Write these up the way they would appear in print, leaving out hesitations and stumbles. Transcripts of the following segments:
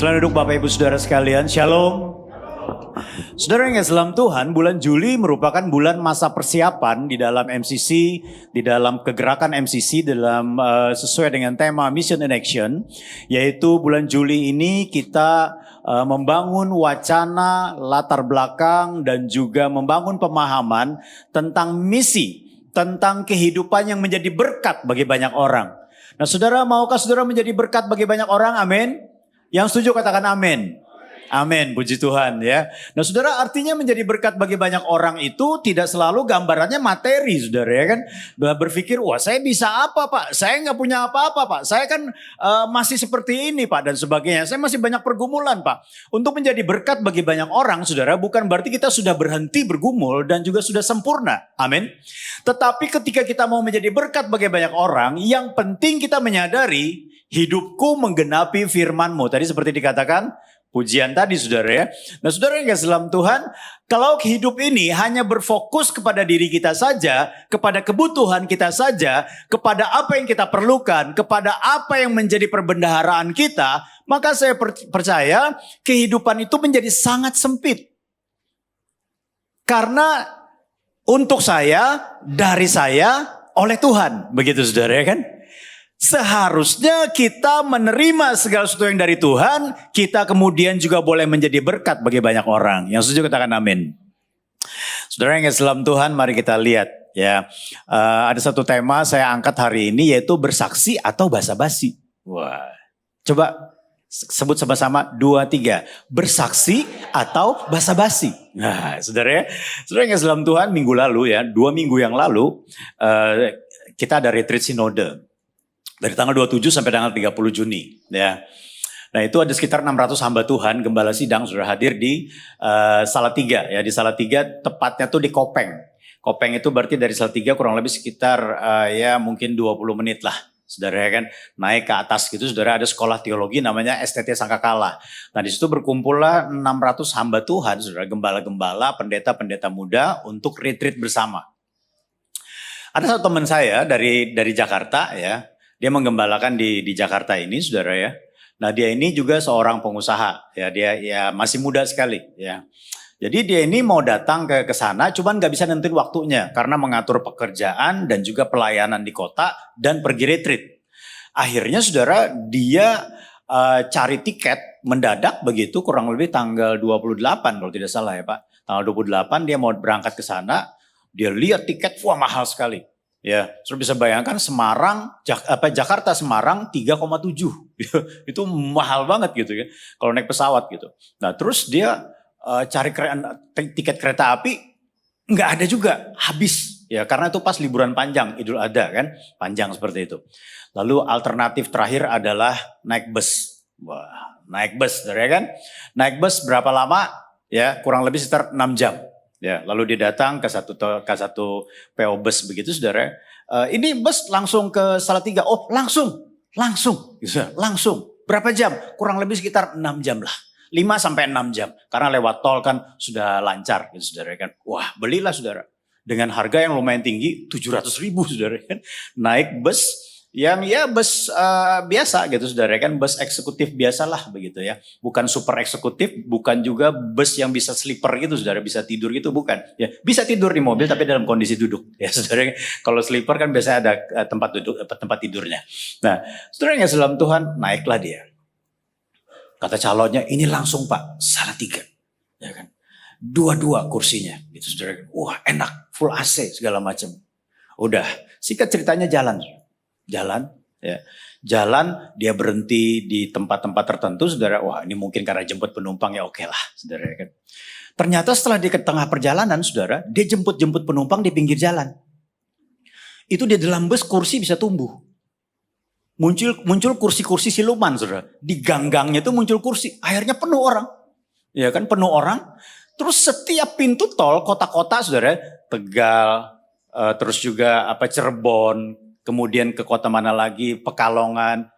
Selamat duduk Bapak Ibu Saudara sekalian, Shalom. Saudara yang dalam Tuhan, bulan Juli merupakan bulan masa persiapan di dalam MCC, di dalam kegerakan MCC, dalam sesuai dengan tema Mission in Action, yaitu bulan Juli ini kita membangun wacana, latar belakang, dan juga membangun pemahaman tentang misi, tentang kehidupan yang menjadi berkat bagi banyak orang. Nah saudara, maukah saudara menjadi berkat bagi banyak orang? Amin. Yang setuju katakan amin. Amin, puji Tuhan ya. Nah saudara, artinya menjadi berkat bagi banyak orang itu tidak selalu gambarannya materi saudara ya kan. Berpikir, wah saya bisa apa Pak, saya nggak punya apa-apa Pak, saya kan masih seperti ini Pak dan sebagainya. Saya masih banyak pergumulan Pak. Untuk menjadi berkat bagi banyak orang saudara, bukan berarti kita sudah berhenti bergumul dan juga sudah sempurna. Amin. Tetapi ketika kita mau menjadi berkat bagi banyak orang, yang penting kita menyadari hidupku menggenapi firman-Mu. Tadi seperti dikatakan, pujian tadi saudara ya. Nah saudara yang kasih dalam Tuhan, kalau hidup ini hanya berfokus kepada diri kita saja, kepada kebutuhan kita saja, kepada apa yang kita perlukan, kepada apa yang menjadi perbendaharaan kita, maka saya percaya kehidupan itu menjadi sangat sempit. Karena untuk saya, dari saya, oleh Tuhan. Begitu saudara ya kan? Seharusnya kita menerima segala sesuatu yang dari Tuhan, kita kemudian juga boleh menjadi berkat bagi banyak orang. Yang setuju katakan amin. Saudara yang dalam Tuhan, mari kita lihat ya. Ada satu tema saya angkat hari ini, yaitu bersaksi atau basa-basi. Wah, coba sebut sama-sama 2, 3. Bersaksi atau basa-basi. Nah, saudara yang dalam Tuhan, minggu lalu ya, 2 minggu yang lalu kita ada retreat sinode. Dari tanggal 27 sampai tanggal 30 Juni. Ya. Nah itu ada sekitar 600 hamba Tuhan, gembala sidang sudah hadir di Salatiga. Ya, di Salatiga tepatnya tuh di Kopeng. Kopeng itu berarti dari Salatiga kurang lebih sekitar ya mungkin 20 menit lah. Saudara ya kan, naik ke atas gitu, saudara ada sekolah teologi namanya STT Sangkakala. Nah di situ berkumpullah 600 hamba Tuhan, saudara, gembala-gembala, pendeta-pendeta muda untuk retreat bersama. Ada satu teman saya dari Jakarta ya. Dia menggembalakan di Jakarta ini, saudara ya. Nah dia ini juga seorang pengusaha, ya dia ya masih muda sekali, ya. Jadi dia ini mau datang ke sana, cuman nggak bisa nentuin waktunya karena mengatur pekerjaan dan juga pelayanan di kota dan pergi retreat. Akhirnya saudara dia cari tiket mendadak begitu, kurang lebih tanggal 28 kalau tidak salah ya Pak. Tanggal 28 dia mau berangkat ke sana, dia lihat tiket, wah mahal sekali. Ya, sudah bisa bayangkan Semarang, Jakarta Semarang 3,7 itu mahal banget gitu ya. Kalau naik pesawat gitu. Nah terus dia cari tiket kereta api nggak ada juga, habis ya karena itu pas liburan panjang Idul Adha kan, panjang seperti itu. Lalu alternatif terakhir adalah naik bus. Wah, naik bus, ya kan? Naik bus berapa lama? Ya kurang lebih sekitar 6 jam. Ya, lalu dia datang ke satu PO bus begitu saudara. Ini bus langsung ke Salatiga. Oh langsung. Berapa jam? Kurang lebih sekitar 6 jam lah. 5 sampai 6 jam. Karena lewat tol kan sudah lancar gitu saudara kan. Wah belilah saudara. Dengan harga yang lumayan tinggi 700.000 saudara kan. Naik bus yang ya bus biasa gitu saudara kan, bus eksekutif biasalah begitu ya, bukan super eksekutif, bukan juga bus yang bisa sleeper gitu saudara, bisa tidur gitu bukan ya, bisa tidur di mobil tapi dalam kondisi duduk ya saudara. Kalau sleeper kan biasanya ada tempat duduk, tempat tidurnya. Nah saudara yang dalam Tuhan, naiklah dia, kata calonnya ini langsung Pak Salatiga ya kan, 2 kursinya gitu saudara. Wah enak, full AC segala macam. Udah singkat ceritanya jalan ya. Jalan dia berhenti di tempat-tempat tertentu saudara. Wah ini mungkin karena jemput penumpang ya oke lah saudara kan. Ternyata setelah di tengah perjalanan saudara, dia jemput penumpang di pinggir jalan. Itu di dalam bus kursi bisa tumbuh. Muncul kursi-kursi siluman saudara. Di gang-gangnya itu muncul kursi. Akhirnya penuh orang. Ya kan, penuh orang. Terus setiap pintu tol kota-kota saudara, Tegal, terus juga Cirebon, kemudian ke kota mana lagi, Pekalongan.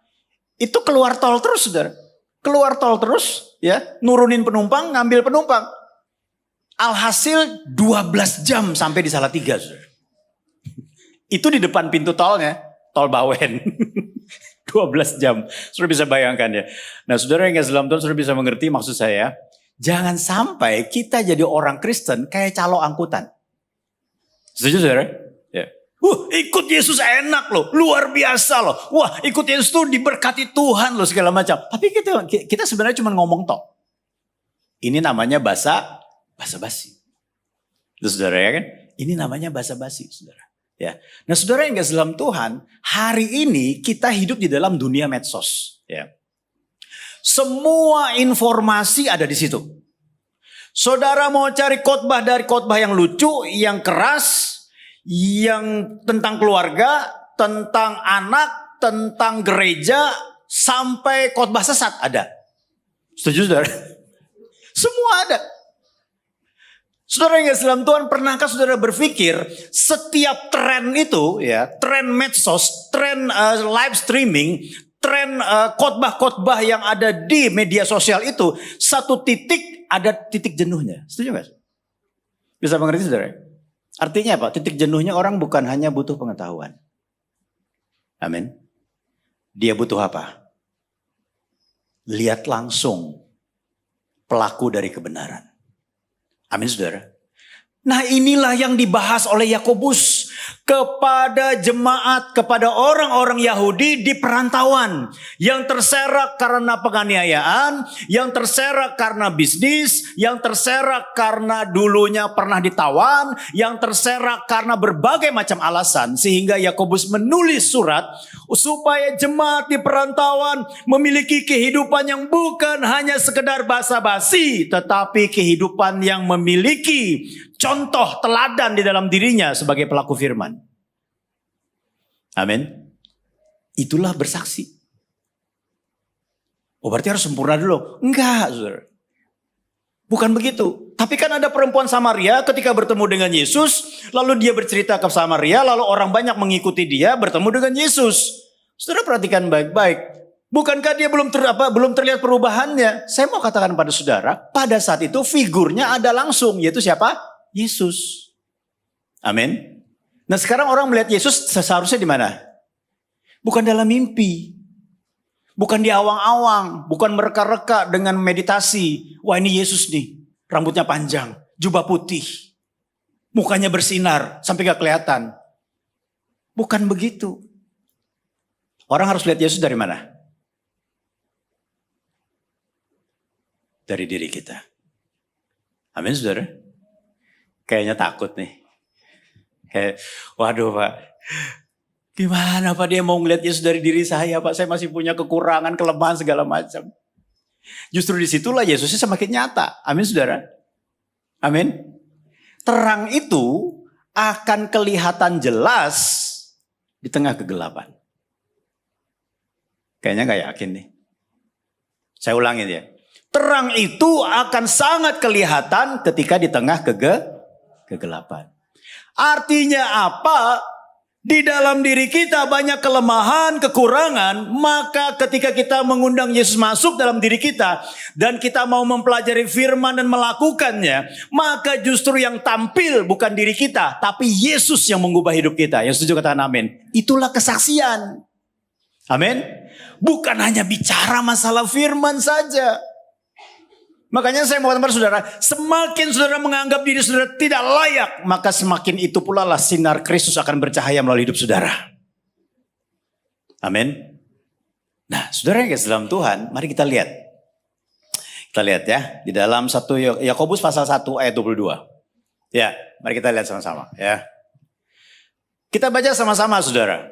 Itu keluar tol terus saudara. Keluar tol terus ya, nurunin penumpang, ngambil penumpang. Alhasil 12 jam sampai di Salatiga saudara. Itu di depan pintu tolnya, tol Bawen. 12 jam. Saudara bisa bayangkan ya. Nah saudara yang gak dalam Tuhan, saudara bisa mengerti maksud saya. Jangan sampai kita jadi orang Kristen kayak calo angkutan. Setuju saudara? Ya. Ikut Yesus enak loh, luar biasa loh. Wah ikut Yesus tuh diberkati Tuhan loh segala macam. Tapi kita sebenarnya cuma ngomong tok. Ini namanya basa-basi. Itu saudara ya kan? Ini namanya basa-basi saudara. Ya. Nah saudara yang gak dalam Tuhan, hari ini kita hidup di dalam dunia medsos. Ya. Semua informasi ada di situ. Saudara mau cari khotbah dari khotbah yang lucu, yang keras, yang tentang keluarga, tentang anak, tentang gereja, sampai khotbah sesat ada. Setuju saudara? Semua ada. Saudara yang dalam Tuhan, pernahkah saudara berpikir setiap tren itu ya, tren medsos, tren live streaming, tren khotbah-khotbah yang ada di media sosial itu, satu titik ada titik jenuhnya. Setuju gak? Bisa mengerti saudara? Artinya apa? Titik jenuhnya orang bukan hanya butuh pengetahuan. Amin. Dia butuh apa? Lihat langsung pelaku dari kebenaran. Amin saudara. Nah inilah yang dibahas oleh Yakobus kepada jemaat, kepada orang-orang Yahudi di perantauan. Yang terserak karena penganiayaan, yang terserak karena bisnis, yang terserak karena dulunya pernah ditawan, yang terserak karena berbagai macam alasan. Sehingga Yakobus menulis surat supaya jemaat di perantauan memiliki kehidupan yang bukan hanya sekedar basa-basi, tetapi kehidupan yang memiliki contoh teladan di dalam dirinya sebagai pelaku firman. Amin. Itulah bersaksi. Oh berarti harus sempurna dulu. Enggak, saudara. Bukan begitu. Tapi kan ada perempuan Samaria ketika bertemu dengan Yesus. Lalu dia bercerita ke Samaria. Lalu orang banyak mengikuti dia bertemu dengan Yesus. Saudara perhatikan baik-baik. Bukankah dia belum terlihat perubahannya? Saya mau katakan pada saudara. Pada saat itu figurnya ada langsung. Yaitu siapa? Yesus. Amin. Nah sekarang orang melihat Yesus seharusnya di mana? Bukan dalam mimpi. Bukan di awang-awang. Bukan mereka-reka dengan meditasi. Wah ini Yesus nih. Rambutnya panjang. Jubah putih. Mukanya bersinar. Sampai gak kelihatan. Bukan begitu. Orang harus lihat Yesus dari mana? Dari diri kita. Amin saudara. Kayaknya takut nih. Kayak, waduh Pak. Gimana Pak dia mau ngeliat Yesus dari diri saya Pak. Saya masih punya kekurangan, kelemahan segala macam. Justru disitulah Yesusnya semakin nyata. Amin saudara. Amin. Terang itu akan kelihatan jelas di tengah kegelapan. Kayaknya gak yakin nih. Saya ulangin ya. Terang itu akan sangat kelihatan ketika di tengah kegelapan. Artinya apa? Di dalam diri kita banyak kelemahan, kekurangan. Maka ketika kita mengundang Yesus masuk dalam diri kita. Dan kita mau mempelajari firman dan melakukannya. Maka justru yang tampil bukan diri kita. Tapi Yesus yang mengubah hidup kita. Yang setuju katakan amin. Itulah kesaksian. Amin. Bukan hanya bicara masalah firman saja. Makanya saya mau katakan kepada saudara, semakin saudara menganggap diri saudara tidak layak, maka semakin itu pula lah sinar Kristus akan bercahaya melalui hidup saudara. Amin. Nah, saudara yang dalam Tuhan, mari kita lihat. Kita lihat ya, di dalam 1 Yakobus pasal 1 ayat 22. Ya, mari kita lihat sama-sama ya. Kita baca sama-sama saudara.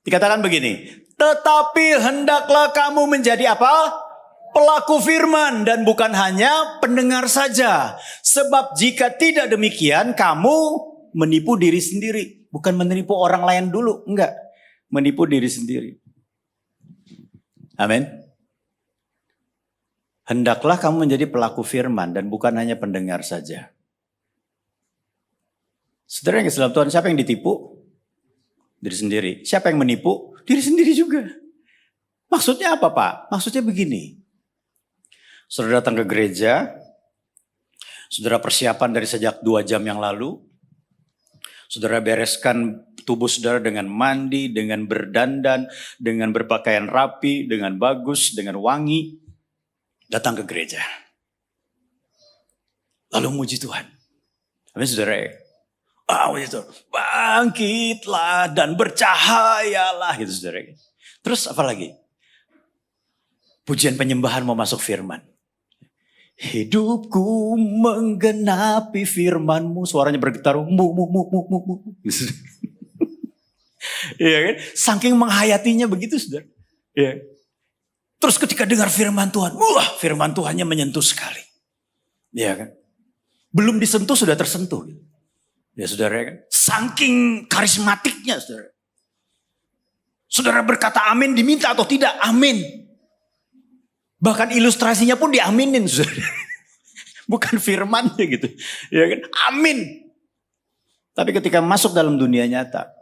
Dikatakan begini, tetapi hendaklah kamu menjadi apa? Pelaku firman dan bukan hanya pendengar saja. Sebab jika tidak demikian kamu menipu diri sendiri. Bukan menipu orang lain dulu. Enggak. Menipu diri sendiri. Amin. Hendaklah kamu menjadi pelaku firman dan bukan hanya pendengar saja. Saudara yang dalam Tuhan, siapa yang ditipu? Diri sendiri. Siapa yang menipu? Diri sendiri juga. Maksudnya apa Pak? Maksudnya begini. Saudara datang ke gereja, saudara persiapan dari sejak 2 jam yang lalu, saudara bereskan tubuh saudara dengan mandi, dengan berdandan, dengan berpakaian rapi, dengan bagus, dengan wangi, datang ke gereja. Lalu muji Tuhan. Amin saudara. Itu bangkitlah dan bercahayalah gitu saudara. Terus apa lagi? Pujian penyembahan mau masuk firman. Hidupku menggenapi firman-Mu. Suaranya bergetar. Iya kan? Saking menghayatinya begitu saudara. Ya. Terus ketika dengar firman Tuhan. Wah, firman Tuhannya menyentuh sekali. Iya kan? Belum disentuh sudah tersentuh. Ya saudara kan? Saking karismatiknya saudara. Saudara berkata amin diminta atau tidak? Amin. Bahkan ilustrasinya pun diaminin, saudara. Bukan firmannya gitu. Ya kan? Amin. Tapi ketika masuk dalam dunia nyata,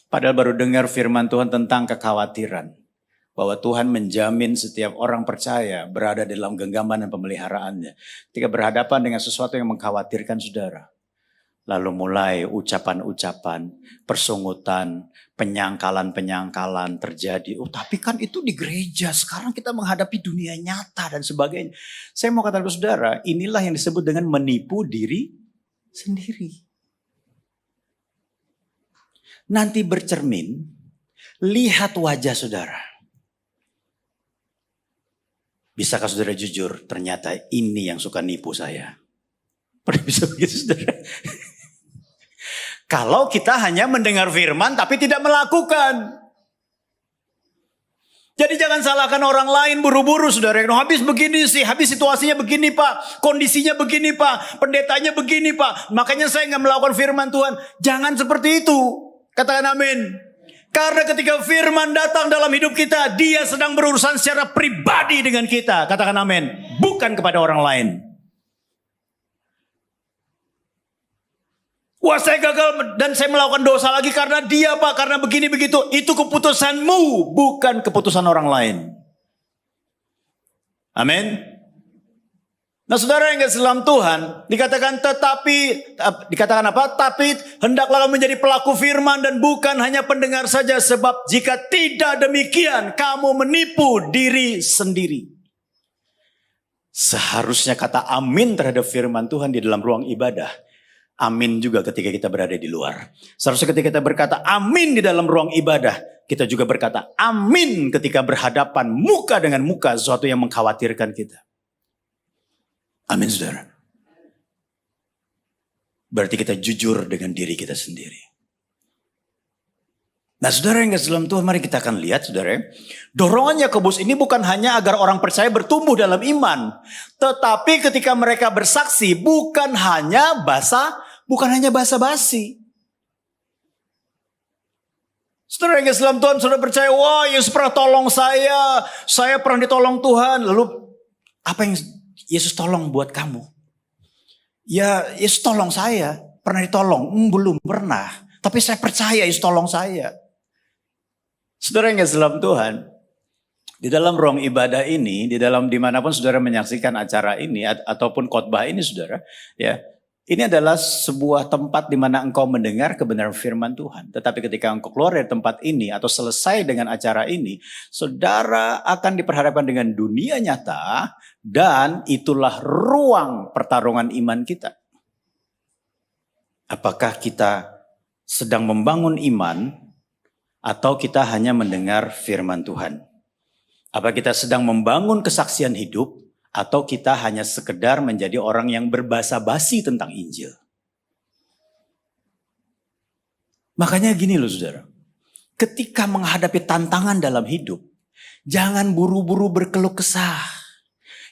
padahal baru dengar firman Tuhan tentang kekhawatiran, bahwa Tuhan menjamin setiap orang percaya berada dalam genggaman dan pemeliharaannya. Ketika berhadapan dengan sesuatu yang mengkhawatirkan saudara, lalu mulai ucapan-ucapan, persungutan, penyangkalan-penyangkalan terjadi. Oh tapi kan itu di gereja, sekarang kita menghadapi dunia nyata dan sebagainya. Saya mau katakan kepada saudara, inilah yang disebut dengan menipu diri sendiri. Nanti bercermin, lihat wajah saudara. Bisakah saudara jujur, ternyata ini yang suka nipu saya. Pernah bisa begitu saudara? Kalau kita hanya mendengar firman tapi tidak melakukan. Jadi jangan salahkan orang lain buru-buru saudara. Habis begini sih, habis situasinya begini pak. Kondisinya begini pak, pendetanya begini pak. Makanya saya gak melakukan firman Tuhan. Jangan seperti itu. Katakan amin. Karena ketika firman datang dalam hidup kita, dia sedang berurusan secara pribadi dengan kita. Katakan amin. Bukan kepada orang lain. Wah saya gagal dan saya melakukan dosa lagi karena dia pak, karena begini begitu. Itu keputusanmu, bukan keputusan orang lain. Amin. Nah saudara yang kasih dalam Tuhan, dikatakan apa? Tapi hendaklah menjadi pelaku firman dan bukan hanya pendengar saja. Sebab jika tidak demikian, kamu menipu diri sendiri. Seharusnya kata amin terhadap firman Tuhan di dalam ruang ibadah. Amin juga ketika kita berada di luar. Seharusnya ketika kita berkata amin di dalam ruang ibadah, kita juga berkata amin ketika berhadapan muka dengan muka sesuatu yang mengkhawatirkan kita. Amin saudara. Berarti kita jujur dengan diri kita sendiri. Nah saudara yang kasih dalam Tuhan, mari kita akan lihat saudara. Dorongan Yakobus ini bukan hanya agar orang percaya bertumbuh dalam iman. Tetapi ketika mereka bersaksi bukan hanya basa-basi. Saudara yang kasih dalam Tuhan, saudara percaya, wah Yesus pernah tolong saya pernah ditolong Tuhan. Lalu apa yang Yesus tolong buat kamu? Ya Yesus tolong saya, pernah ditolong? Belum pernah. Tapi saya percaya Yesus tolong saya. Saudara yang kasih dalam Tuhan, di dalam ruang ibadah ini, dimanapun saudara menyaksikan acara ini ataupun khotbah ini saudara, ya ini adalah sebuah tempat di mana engkau mendengar kebenaran firman Tuhan. Tetapi ketika engkau keluar dari tempat ini atau selesai dengan acara ini, saudara akan diperhadapkan dengan dunia nyata dan itulah ruang pertarungan iman kita. Apakah kita sedang membangun iman atau kita hanya mendengar firman Tuhan? Apa kita sedang membangun kesaksian hidup atau kita hanya sekedar menjadi orang yang berbasa-basi tentang Injil? Makanya gini loh saudara. Ketika menghadapi tantangan dalam hidup, jangan buru-buru berkeluh kesah.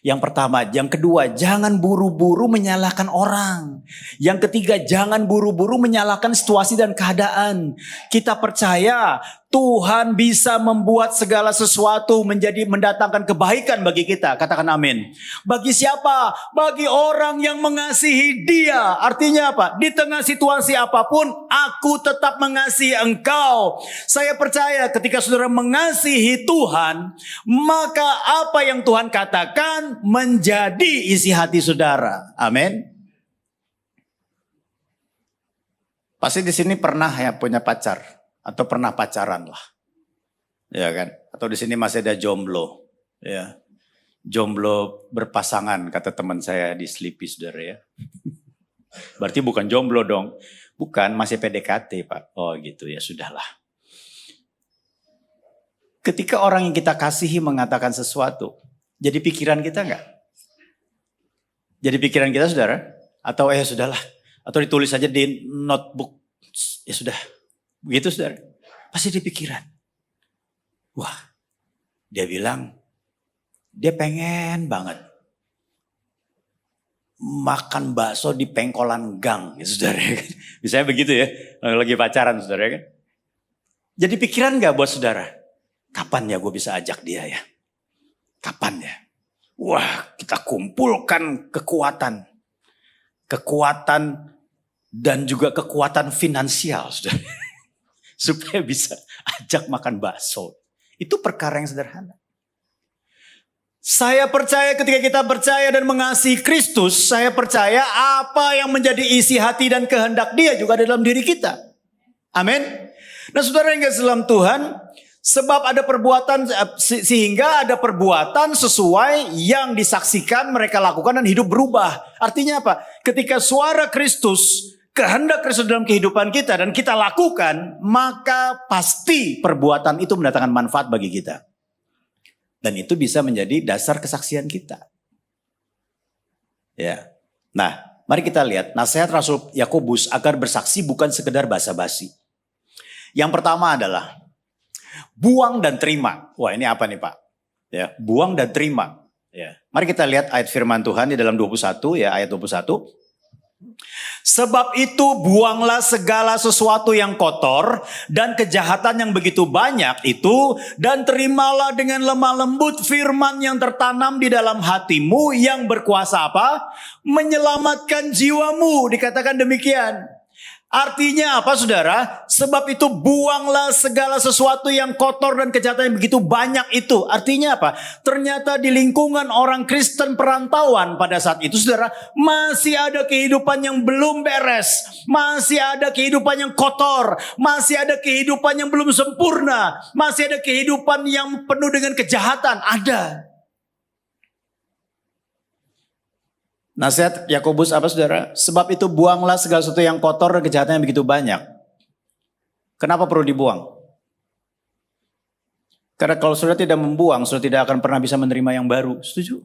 Yang pertama, yang kedua, jangan buru-buru menyalahkan orang. Yang ketiga, jangan buru-buru menyalahkan situasi dan keadaan. Kita percaya Tuhan bisa membuat segala sesuatu mendatangkan kebaikan bagi kita. Katakan amin. Bagi siapa? Bagi orang yang mengasihi Dia. Artinya apa? Di tengah situasi apapun, aku tetap mengasihi engkau. Saya percaya ketika saudara mengasihi Tuhan, maka apa yang Tuhan katakan menjadi isi hati saudara. Amin. Pasti di sini pernah ya punya pacar atau pernah pacaran lah. Ya kan? Atau di sini masih ada jomblo. Ya. Jomblo berpasangan kata teman saya di Sleepy, saudara ya. Berarti bukan jomblo dong. Bukan, masih PDKT Pak. Oh gitu ya, sudahlah. Ketika orang yang kita kasihi mengatakan sesuatu, jadi pikiran kita enggak? Jadi pikiran kita saudara? Atau sudahlah. Atau ditulis saja di notebook. Ya sudah. Begitu saudara. Pasti di pikiran. Wah. Dia bilang. Dia pengen banget. Makan bakso di pengkolan gang. Ya saudara. Misalnya begitu ya. Lagi pacaran saudara kan. Jadi pikiran gak buat saudara? Kapan ya gue bisa ajak dia ya? Kapan ya? Wah, kita kumpulkan kekuatan. Kekuatan dan juga kekuatan finansial, saudara. Supaya bisa ajak makan bakso. Itu perkara yang sederhana. Saya percaya ketika kita percaya dan mengasihi Kristus, saya percaya apa yang menjadi isi hati dan kehendak Dia juga ada dalam diri kita. Amin. Nah saudara yang kasih dalam Tuhan, sebab ada perbuatan, sehingga ada perbuatan sesuai yang disaksikan mereka lakukan dan hidup berubah. Artinya apa? Ketika suara Kristus, kehendak Kristus dalam kehidupan kita dan kita lakukan, maka pasti perbuatan itu mendatangkan manfaat bagi kita. Dan itu bisa menjadi dasar kesaksian kita. Ya. Nah, mari kita lihat nasihat Rasul Yakobus agar bersaksi bukan sekedar basa-basi. Yang pertama adalah buang dan terima. Wah, ini apa nih Pak? Ya, buang dan terima. Ya. Mari kita lihat ayat firman Tuhan di dalam 21 ya, ayat 21. Sebab itu buanglah segala sesuatu yang kotor dan kejahatan yang begitu banyak itu, dan terimalah dengan lemah lembut firman yang tertanam di dalam hatimu yang berkuasa apa? Menyelamatkan jiwamu. Dikatakan demikian. Artinya apa saudara? Sebab itu buanglah segala sesuatu yang kotor dan kejahatan yang begitu banyak itu. Artinya apa? Ternyata di lingkungan orang Kristen perantauan pada saat itu saudara, masih ada kehidupan yang belum beres. Masih ada kehidupan yang kotor. Masih ada kehidupan yang belum sempurna. Masih ada kehidupan yang penuh dengan kejahatan. Ada. Nasihat Yakobus apa saudara? Sebab itu buanglah segala sesuatu yang kotor dan kejahatan yang begitu banyak. Kenapa perlu dibuang? Karena kalau saudara tidak membuang, saudara tidak akan pernah bisa menerima yang baru. Setuju?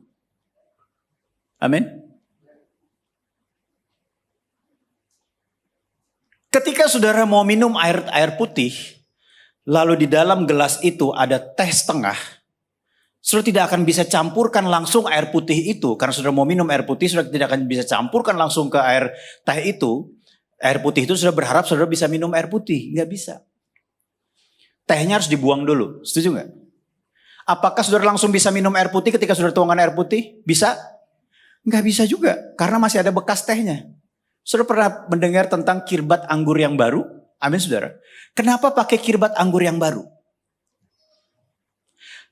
Amin. Ketika saudara mau minum air putih, lalu di dalam gelas itu ada teh setengah, saudara tidak akan bisa campurkan langsung air putih itu. Karena saudara mau minum air putih, saudara tidak akan bisa campurkan langsung ke air teh itu. Air putih itu saudara berharap saudara bisa minum air putih. Nggak bisa. Tehnya harus dibuang dulu. Setuju nggak? Apakah saudara langsung bisa minum air putih ketika saudara tuangkan air putih? Bisa? Nggak bisa juga. Karena masih ada bekas tehnya. Saudara pernah mendengar tentang kirbat anggur yang baru? Amin saudara. Kenapa pakai kirbat anggur yang baru?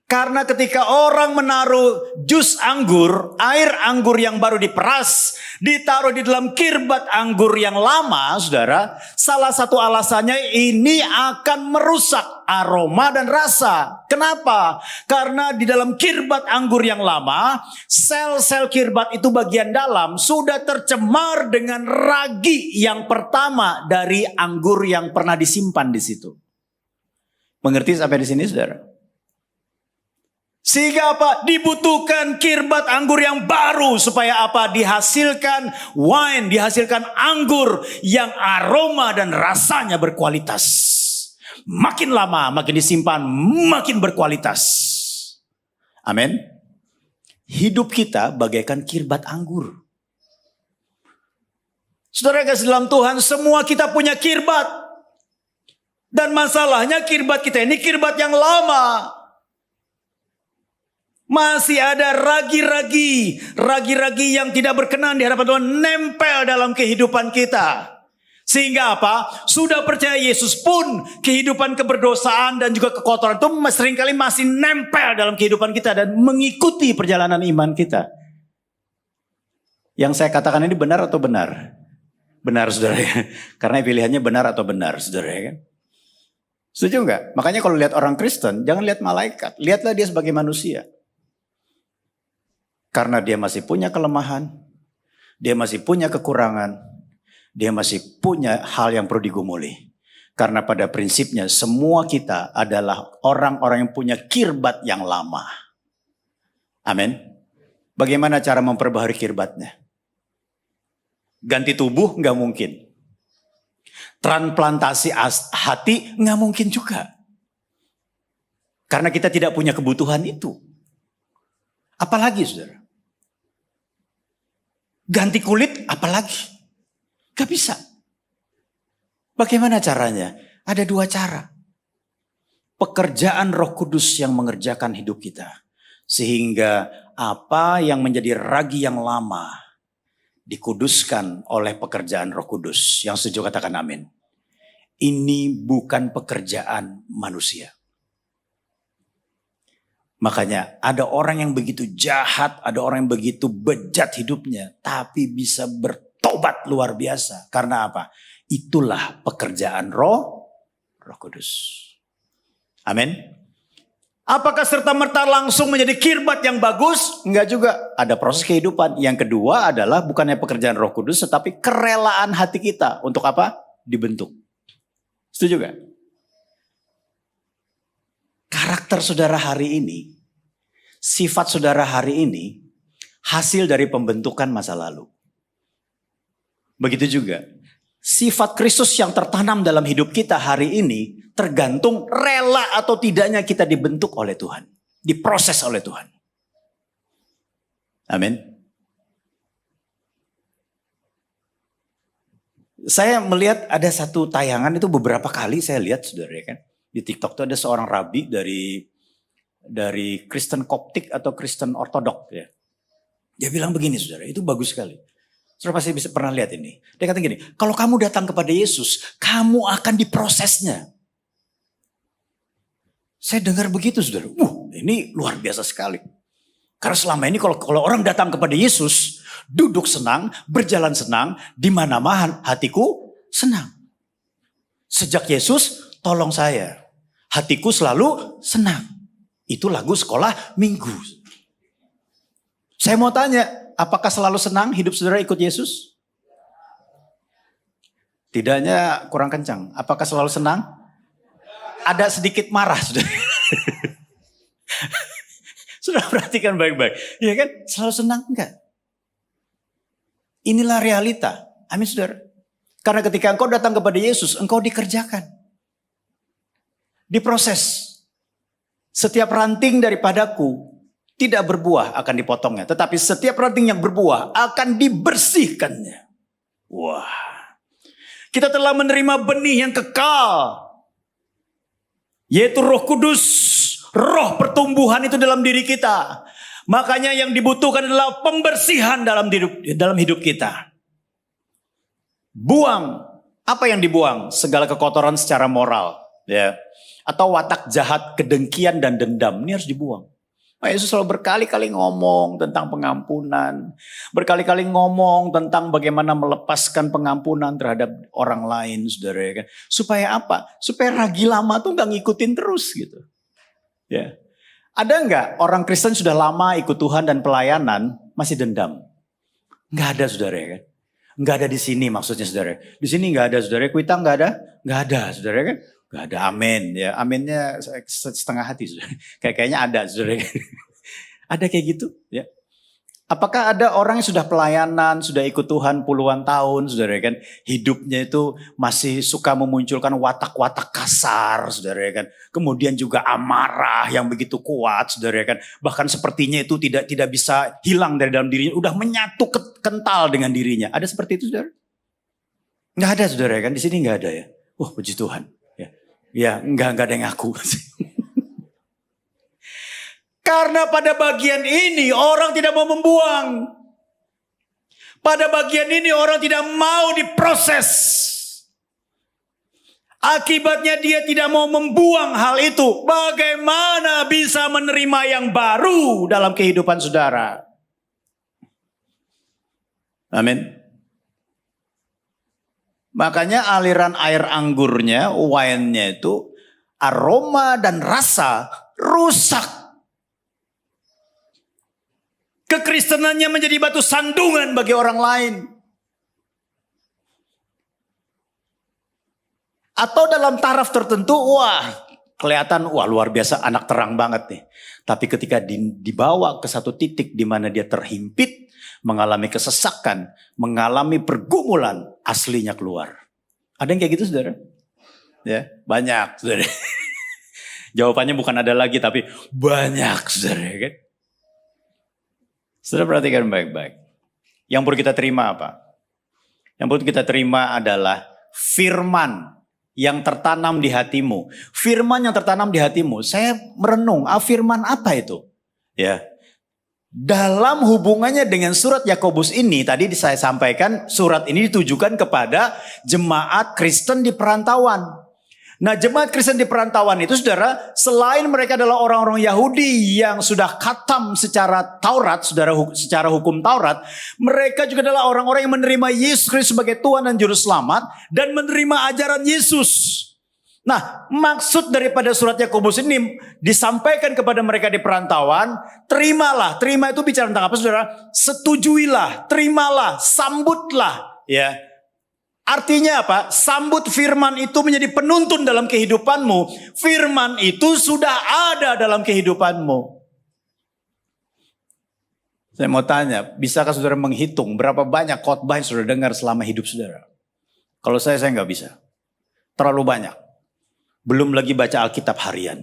Karena ketika orang menaruh jus anggur, air anggur yang baru diperas, ditaruh di dalam kirbat anggur yang lama, saudara, salah satu alasannya ini akan merusak aroma dan rasa. Kenapa? Karena di dalam kirbat anggur yang lama, sel-sel kirbat itu bagian dalam sudah tercemar dengan ragi yang pertama dari anggur yang pernah disimpan di situ. Mengerti sampai di sini, saudara? Sehingga apa? Dibutuhkan kirbat anggur yang baru. Supaya apa? Dihasilkan wine, dihasilkan anggur yang aroma dan rasanya berkualitas. Makin lama, makin disimpan, makin berkualitas. Amin. Hidup kita bagaikan kirbat anggur. Saudara kasih dalam Tuhan, semua kita punya kirbat. Dan masalahnya kirbat kita ini kirbat yang lama. Masih ada ragi-ragi yang tidak berkenan di hadapan Tuhan nempel dalam kehidupan kita. Sehingga apa? Sudah percaya Yesus pun kehidupan keberdosaan dan juga kekotoran itu seringkali masih nempel dalam kehidupan kita dan mengikuti perjalanan iman kita. Yang saya katakan ini benar atau benar? Benar saudara ya. Karena pilihannya benar atau benar saudara ya kan. Setuju nggak? Makanya kalau lihat orang Kristen, jangan lihat malaikat. Lihatlah dia sebagai manusia. Karena dia masih punya kelemahan. Dia masih punya kekurangan. Dia masih punya hal yang perlu digumuli. Karena pada prinsipnya semua kita adalah orang-orang yang punya kirbat yang lama. Amin. Bagaimana cara memperbaharui kirbatnya? Ganti tubuh nggak mungkin. Transplantasi hati nggak mungkin juga. Karena kita tidak punya kebutuhan itu. Apalagi saudara? Ganti kulit apalagi? Gak bisa. Bagaimana caranya? Ada dua cara. Pekerjaan Roh Kudus yang mengerjakan hidup kita. Sehingga apa yang menjadi ragi yang lama dikuduskan oleh pekerjaan Roh Kudus. Yang setuju katakan amin. Ini bukan pekerjaan manusia. Makanya ada orang yang begitu jahat, ada orang yang begitu bejat hidupnya, tapi bisa bertobat luar biasa. Karena apa? Itulah pekerjaan Roh Kudus. Amin. Apakah serta-merta langsung menjadi kirbat yang bagus? Enggak juga. Ada proses kehidupan. Yang kedua adalah bukannya pekerjaan Roh Kudus, tetapi kerelaan hati kita. Untuk apa? Dibentuk. Setuju gak? Karakter saudara hari ini, sifat saudara hari ini, hasil dari pembentukan masa lalu. Begitu juga, sifat Kristus yang tertanam dalam hidup kita hari ini, tergantung rela atau tidaknya kita dibentuk oleh Tuhan. Diproses oleh Tuhan. Amin. Saya melihat ada satu tayangan itu beberapa kali saya lihat saudara ya kan. Di TikTok itu ada seorang rabi dari Kristen Koptik atau Kristen Ortodok ya. Dia bilang begini saudara, itu bagus sekali. Saudara pasti bisa pernah lihat ini. Dia kata gini, kalau kamu datang kepada Yesus, kamu akan diprosesnya. Saya dengar begitu saudara, ini luar biasa sekali. Karena selama ini kalau orang datang kepada Yesus, duduk senang, berjalan senang, di mana-mana hatiku senang. Sejak Yesus tolong saya, hatiku selalu senang. Itu lagu sekolah minggu. Saya mau tanya, apakah selalu senang hidup saudara ikut Yesus? Tidaknya kurang kencang. Apakah selalu senang? Ada sedikit marah saudara. Saudara perhatikan baik-baik. Ya kan? Selalu senang enggak? Inilah realita. Amin saudara. Karena ketika engkau datang kepada Yesus, engkau dikerjakan. Diproses. Setiap ranting daripadaku tidak berbuah akan dipotongnya. Tetapi setiap ranting yang berbuah akan dibersihkannya. Wah. Kita telah menerima benih yang kekal. Yaitu Roh Kudus. Roh pertumbuhan itu dalam diri kita. Makanya yang dibutuhkan adalah pembersihan dalam hidup kita. Buang. Apa yang dibuang? Segala kekotoran secara moral. Ya. Atau watak jahat, kedengkian dan dendam. Ini harus dibuang. Yesus selalu berkali-kali ngomong tentang pengampunan. Berkali-kali ngomong tentang bagaimana melepaskan pengampunan terhadap orang lain. Saudara ya kan. Supaya apa? Supaya ragi lama tuh gak ngikutin terus gitu. Ya. Ada nggak orang Kristen sudah lama ikut Tuhan dan pelayanan masih dendam? Nggak ada saudara ya kan? Nggak ada di sini maksudnya saudara. Di sini nggak ada saudara. Kuita nggak ada? Nggak ada saudara kan? Nggak ada amin ya. Aminnya setengah hati saudara. Kayaknya ada saudara. Ada kayak gitu ya. Apakah ada orang yang sudah pelayanan, sudah ikut Tuhan puluhan tahun, saudara kan? Hidupnya itu masih suka memunculkan watak-watak kasar, saudara kan? Kemudian juga amarah yang begitu kuat, saudara kan? Bahkan sepertinya itu tidak bisa hilang dari dalam dirinya, udah menyatu kental dengan dirinya. Ada seperti itu, saudara? Nggak ada, saudara kan? Di sini nggak ada ya. Wah, puji Tuhan. Ya, nggak ada yang ngaku. Karena pada bagian ini orang tidak mau membuang. Pada bagian ini orang tidak mau diproses. Akibatnya dia tidak mau membuang hal itu. Bagaimana bisa menerima yang baru dalam kehidupan saudara? Amin. Makanya aliran air anggurnya, wine-nya itu aroma dan rasa rusak. Kekristenannya menjadi batu sandungan bagi orang lain. Atau dalam taraf tertentu, kelihatan luar biasa, anak terang banget nih. Tapi ketika dibawa ke satu titik di mana dia terhimpit, mengalami kesesakan, mengalami pergumulan, aslinya keluar. Ada yang kayak gitu, saudara? Ya, banyak, saudara. Jawabannya bukan ada lagi, tapi banyak, saudara. Kan? Saudara perhatikan baik-baik. Yang perlu kita terima apa? Yang perlu kita terima adalah firman yang tertanam di hatimu. Firman yang tertanam di hatimu. Saya merenung, firman apa itu? Ya. Dalam hubungannya dengan surat Yakobus ini, tadi saya sampaikan surat ini ditujukan kepada jemaat Kristen di perantauan. Nah, jemaat Kristen di perantauan itu, saudara, selain mereka adalah orang-orang Yahudi yang sudah khatam secara Taurat, saudara, secara hukum Taurat, mereka juga adalah orang-orang yang menerima Yesus Kristus sebagai Tuhan dan Juru Selamat dan menerima ajaran Yesus. Nah, maksud daripada surat Yakobus ini disampaikan kepada mereka di perantauan, terimalah. Terima itu bicara tentang apa, saudara? Setujuilah, terimalah, sambutlah, ya. Artinya apa? Sambut firman itu menjadi penuntun dalam kehidupanmu. Firman itu sudah ada dalam kehidupanmu. Saya mau tanya, bisakah saudara menghitung berapa banyak khotbah yang saudara dengar selama hidup saudara? Kalau saya nggak bisa. Terlalu banyak. Belum lagi baca Alkitab harian.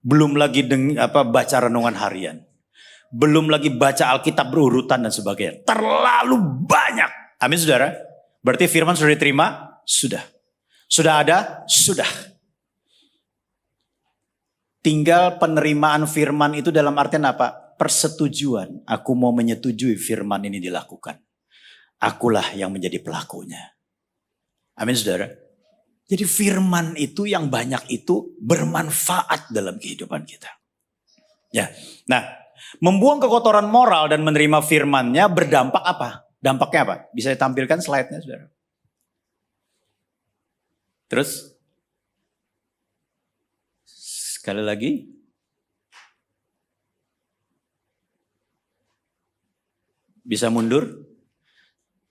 Belum lagi baca renungan harian. Belum lagi baca Alkitab berurutan dan sebagainya. Terlalu banyak. Amin, saudara. Berarti firman sudah diterima? Sudah. Sudah ada? Sudah. Tinggal penerimaan firman itu dalam artian apa? Persetujuan. Aku mau menyetujui firman ini dilakukan. Akulah yang menjadi pelakunya. Amin, saudara. Jadi firman itu yang banyak itu bermanfaat dalam kehidupan kita. Ya. Nah, membuang kekotoran moral dan menerima firman-Nya berdampak apa? Dampaknya apa? Bisa ditampilkan slide-nya, saudara. Terus, sekali lagi. Bisa mundur?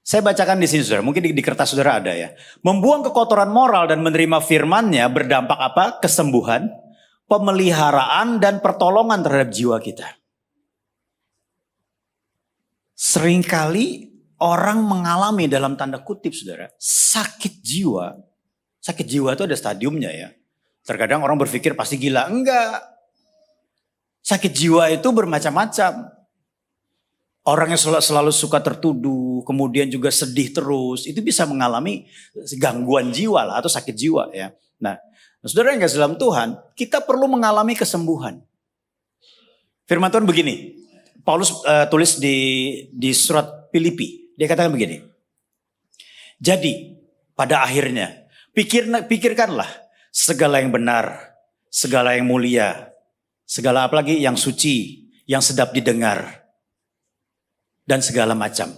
Saya bacakan di sini, saudara. Mungkin di kertas saudara ada ya. Membuang kekotoran moral dan menerima firman-Nya berdampak apa? Kesembuhan, pemeliharaan, dan pertolongan terhadap jiwa kita. Seringkali orang mengalami dalam tanda kutip, saudara, sakit jiwa. Sakit jiwa itu ada stadiumnya ya. Terkadang orang berpikir pasti gila. Enggak. Sakit jiwa itu bermacam-macam. Orang yang selalu suka tertuduh, kemudian juga sedih terus, itu bisa mengalami gangguan jiwa lah atau sakit jiwa ya. Nah, saudara yang kasih dalam Tuhan, kita perlu mengalami kesembuhan. Firman Tuhan begini, Paulus tulis di surat Filipi, dia katakan begini. Jadi, pada akhirnya, pikirkanlah segala yang benar, segala yang mulia, segala apalagi yang suci, yang sedap didengar, dan segala macam.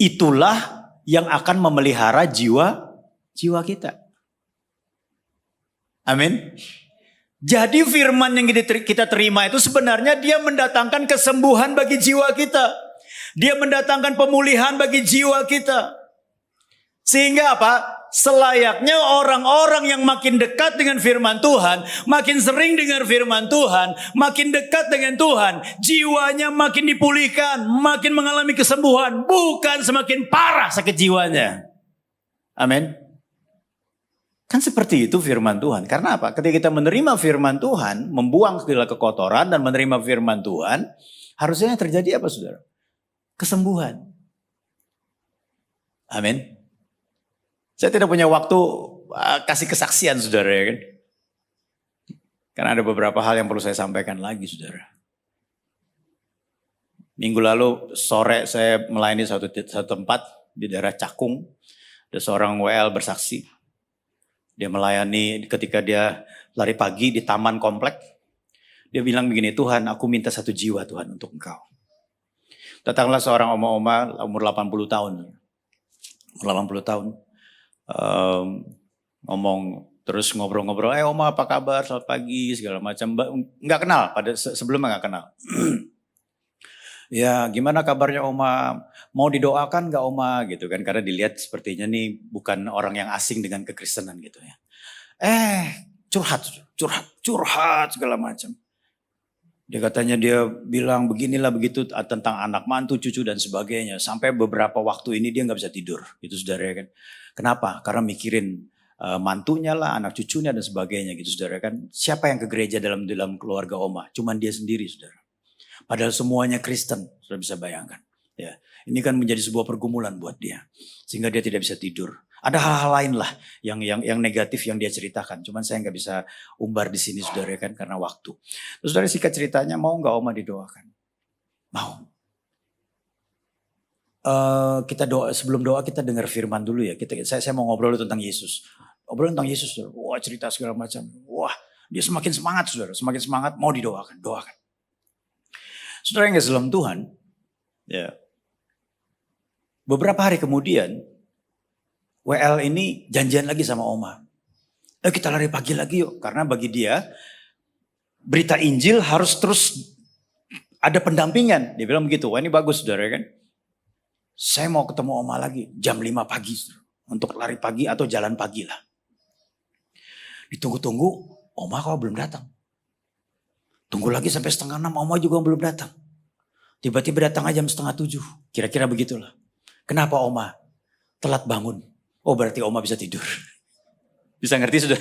Itulah yang akan memelihara jiwa kita. Amin. Jadi firman yang kita terima itu sebenarnya dia mendatangkan kesembuhan bagi jiwa kita. Dia mendatangkan pemulihan bagi jiwa kita. Sehingga apa? Selayaknya orang-orang yang makin dekat dengan firman Tuhan, makin sering dengar firman Tuhan, makin dekat dengan Tuhan, jiwanya makin dipulihkan, makin mengalami kesembuhan, bukan semakin parah sakit jiwanya. Amin. Kan seperti itu firman Tuhan. Karena apa? Ketika kita menerima firman Tuhan, membuang segala kekotoran dan menerima firman Tuhan, harusnya yang terjadi apa, saudara? Kesembuhan. Amin. Saya tidak punya waktu kasih kesaksian, saudara, ya kan? Karena ada beberapa hal yang perlu saya sampaikan lagi, saudara. Minggu lalu sore saya melayani satu tempat di daerah Cakung. Ada seorang WL bersaksi. Dia melayani ketika dia lari pagi di taman komplek. Dia bilang begini, Tuhan, aku minta 1 jiwa Tuhan untuk Engkau. Datanglah seorang oma-oma umur 80 tahun. 80 tahun. Ngomong terus ngobrol-ngobrol, Oma apa kabar, selamat pagi, segala macam. Nggak kenal, sebelumnya nggak kenal. Ya gimana kabarnya Oma, mau didoakan nggak Oma gitu kan. Karena dilihat sepertinya nih bukan orang yang asing dengan kekristenan gitu ya. Curhat segala macam. Dia katanya dia bilang beginilah begitu tentang anak mantu, cucu dan sebagainya. Sampai beberapa waktu ini dia nggak bisa tidur. Itu saudara kan. Kenapa? Karena mikirin mantunya lah, anak cucunya dan sebagainya gitu saudara kan. Siapa yang ke gereja dalam keluarga Oma? Cuman dia sendiri saudara. Padahal semuanya Kristen, sudah bisa bayangkan. Ya, ini kan menjadi sebuah pergumulan buat dia. Sehingga dia tidak bisa tidur. Ada hal-hal lain lah yang negatif yang dia ceritakan. Cuman saya nggak bisa umbar di sini saudara kan karena waktu. Terus saudara singkat ceritanya, mau nggak Oma didoakan? Mau. Kita doa, sebelum doa kita dengar firman dulu ya. Saya mau ngobrol tentang Yesus. Ngobrol tentang Yesus saudara. Wah cerita segala macam. Wah dia semakin semangat saudara. Semakin semangat mau didoakan. Doakan. Saudara yang dalam Tuhan. Ya. Beberapa hari kemudian. WL ini janjian lagi sama Oma. Kita lari pagi lagi yuk. Karena bagi dia berita Injil harus terus ada pendampingan. Dia bilang begitu. Wah ini bagus saudara kan. Saya mau ketemu Oma lagi jam 5 pagi. Saudara. Untuk lari pagi atau jalan pagi lah. Ditunggu-tunggu Oma kok belum datang. Tunggu lagi sampai 5:30 Oma juga belum datang. Tiba-tiba datang jam 6:30. Kira-kira begitulah. Kenapa Oma telat bangun? Oh berarti Oma bisa tidur. Bisa ngerti sudah?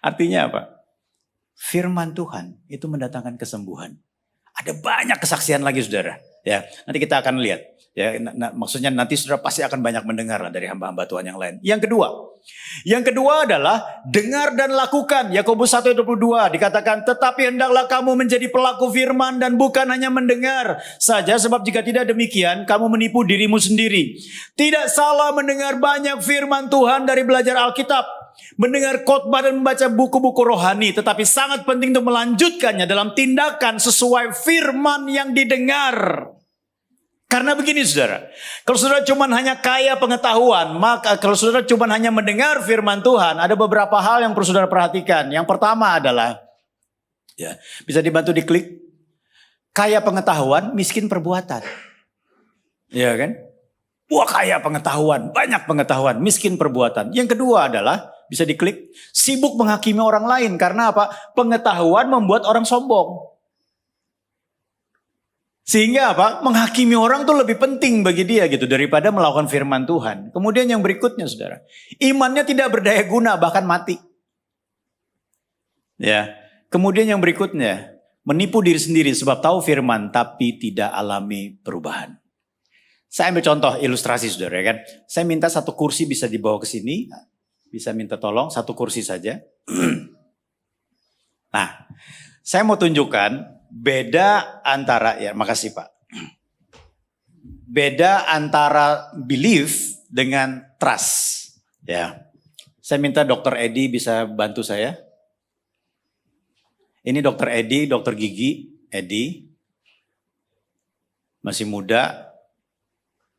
Artinya apa? Firman Tuhan itu mendatangkan kesembuhan. Ada banyak kesaksian lagi saudara. Ya, nanti kita akan lihat. Ya, maksudnya nanti saudara pasti akan banyak mendengar lah dari hamba-hamba Tuhan yang lain. Yang kedua adalah dengar dan lakukan. Yakobus 1:22 dikatakan, tetapi hendaklah kamu menjadi pelaku firman dan bukan hanya mendengar saja, sebab jika tidak demikian kamu menipu dirimu sendiri. Tidak salah mendengar banyak firman Tuhan dari belajar Alkitab, mendengar khotbah dan membaca buku-buku rohani, tetapi sangat penting untuk melanjutkannya dalam tindakan sesuai firman yang didengar. Karena begini saudara, kalau saudara cuma hanya kaya pengetahuan, maka kalau saudara cuma hanya mendengar firman Tuhan, ada beberapa hal yang perlu saudara perhatikan. Yang pertama adalah, ya bisa dibantu diklik, kaya pengetahuan, miskin perbuatan. Ya kan? Wah kaya pengetahuan, banyak pengetahuan, miskin perbuatan. Yang kedua adalah, bisa diklik, sibuk menghakimi orang lain. Karena apa? Pengetahuan membuat orang sombong. Sehingga apa? Menghakimi orang tuh lebih penting bagi dia gitu daripada melakukan firman Tuhan. Kemudian yang berikutnya saudara, imannya tidak berdaya guna bahkan mati. Ya. Kemudian yang berikutnya, menipu diri sendiri sebab tahu firman tapi tidak alami perubahan. Saya ambil contoh ilustrasi saudara kan. Saya minta satu kursi bisa dibawa ke sini. Bisa minta tolong satu kursi saja. Nah, saya mau tunjukkan beda antara, ya makasih Pak. Beda antara belief dengan trust. Ya, saya minta Dr. Edi bisa bantu saya. Ini Dr. Edi, dokter gigi, Edi. Masih muda,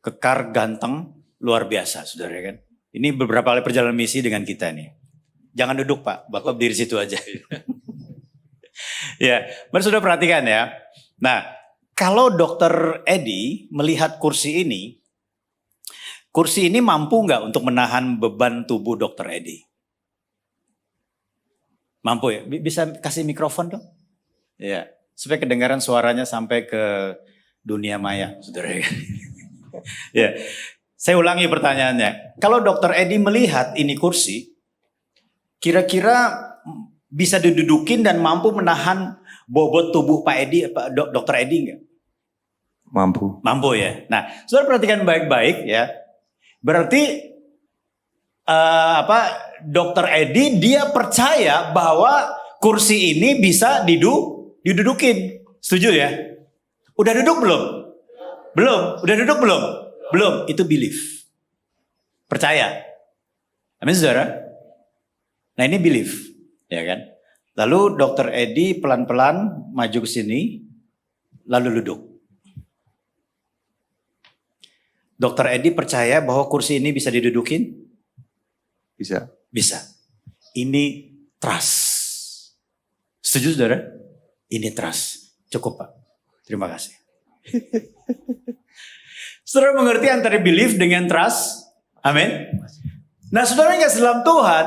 kekar, ganteng, luar biasa saudara kan. Ini beberapa kali perjalanan misi dengan kita nih. Jangan duduk Pak, Bapak berdiri situ aja. Ya, mari sudah perhatikan ya. Nah, kalau Dokter Edi melihat kursi ini mampu nggak untuk menahan beban tubuh Dokter Edi? Mampu ya? Bisa kasih mikrofon dong? Ya, supaya kedengaran suaranya sampai ke dunia maya, saudara. Ya, saya ulangi pertanyaannya. Kalau Dokter Edi melihat ini kursi, kira-kira bisa didudukin dan mampu menahan bobot tubuh Pak Edi, Dokter Edi enggak? Mampu. Mampu ya. Nah, saudara perhatikan baik-baik ya. Berarti Dokter Edi dia percaya bahwa kursi ini bisa didudukin. Setuju ya? Udah duduk belum? Belum. Udah duduk belum? Belum. Itu belief. Percaya. Amin saudara? Nah ini belief. Ya kan? Lalu Dokter Edi pelan-pelan maju ke sini, lalu duduk. Dokter Edi percaya bahwa kursi ini bisa didudukin? Bisa. Bisa. Ini trust. Setuju saudara? Ini trust. Cukup Pak. Terima kasih. Saudara mengerti antara belief dengan trust? Amin. Nah saudara yang kasih dalam Tuhan,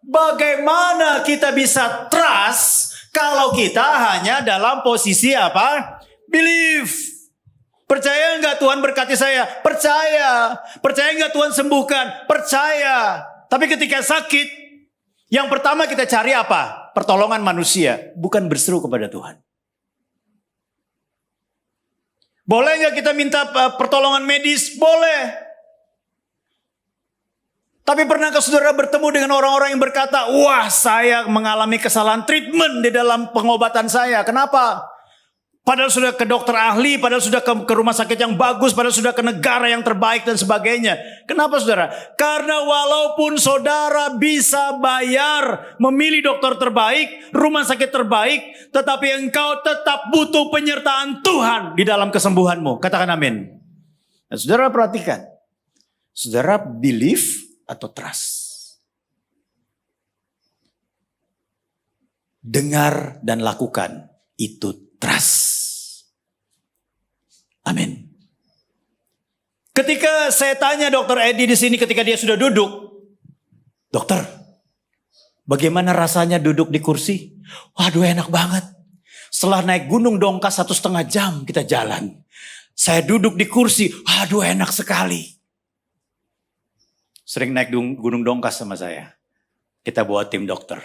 bagaimana kita bisa trust kalau kita hanya dalam posisi apa? Belief. Percaya enggak Tuhan berkati saya? Percaya. Percaya enggak Tuhan sembuhkan? Percaya. Tapi ketika sakit, yang pertama kita cari apa? Pertolongan manusia, bukan berseru kepada Tuhan. Boleh enggak kita minta pertolongan medis? Boleh. Tapi pernahkah saudara bertemu dengan orang-orang yang berkata, wah saya mengalami kesalahan treatment di dalam pengobatan saya. Kenapa? Padahal sudah ke dokter ahli, padahal sudah ke rumah sakit yang bagus, padahal sudah ke negara yang terbaik dan sebagainya. Kenapa saudara? Karena walaupun saudara bisa bayar, memilih dokter terbaik, rumah sakit terbaik, tetapi engkau tetap butuh penyertaan Tuhan di dalam kesembuhanmu. Katakan amin. Nah, saudara perhatikan. Saudara believe atau trust. Dengar dan lakukan, itu trust. Amin. Ketika saya tanya Dokter Edi di sini ketika dia sudah duduk, dokter, bagaimana rasanya duduk di kursi? Waduh enak banget. Setelah naik gunung Dongkas 1,5 jam kita jalan. Saya duduk di kursi, waduh enak sekali. Sering naik gunung Dongkas sama saya. Kita bawa tim dokter.